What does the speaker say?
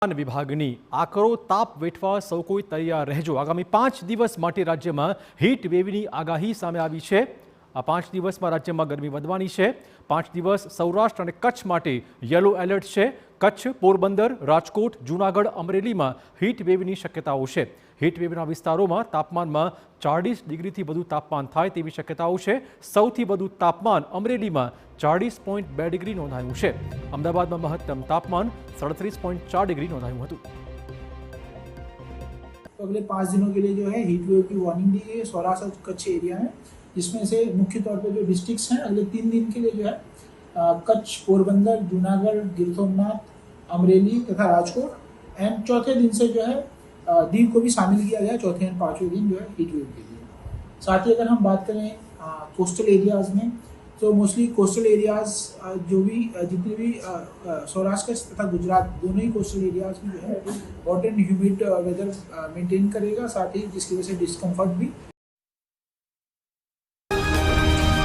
હવામાન વિભાગની આકરો તાપ વેઠવા સૌ કોઈ તૈયાર રહેજો। આગામી 5 દિવસ માટે રાજ્યમાં હીટ વેવની આગાહી સામે આવી છે। આ 5 દિવસમાં રાજ્યમાં ગરમી વધવાની છે। 5 દિવસ સૌરાષ્ટ્ર અને કચ્છ માટે યલો એલર્ટ છે। કચ્છ, પોરબંદર, રાજકોટ, જૂનાગઢ, અમરેલીમાં હીટ વેવની શક્યતાઓ છે। હીટ વેવના વિસ્તારોમાં તાપમાનમાં 40 ડિગ્રીથી વધુ તાપમાન થાય તેવી શક્યતાઓ છે। સૌથી વધુ તાપમાન અમરેલીમાં 40.2 ડિગ્રી નોંધાયું છે। અમદાવાદમાં મહત્તમ તાપમાન 37.4 डिग्री नोंधाયું હતું। तो अगले 5 दिनों के लिए जो है हीट वेव की वार्निंग दी गई है सौराष्ट्र और कच्छ एरिया में, जिसमें से मुख्य तौर पे जो डिस्ट्रिक्ट्स हैं अगले 3 दिन के लिए जो है कच्छ, पोरबंदर, जूनागढ़, गिर सोमनाथ, अमरेली तथा राजकोट एंड चौथे दिन से जो है दीव को भी शामिल किया गया, चौथे एंड पाँचवें दिन जो है हीट वेव के लिए। साथ ही अगर हम बात करें कोस्टल एरियाज़ में, तो मोस्टली कोस्टल एरियाज़ जो भी जितने भी सौराष्ट्र तथा गुजरात दोनों ही कोस्टल एरियाज़ में जो है hot and humid weather maintain करेगा, साथ ही जिसकी वजह से डिस्कम्फर्ट भी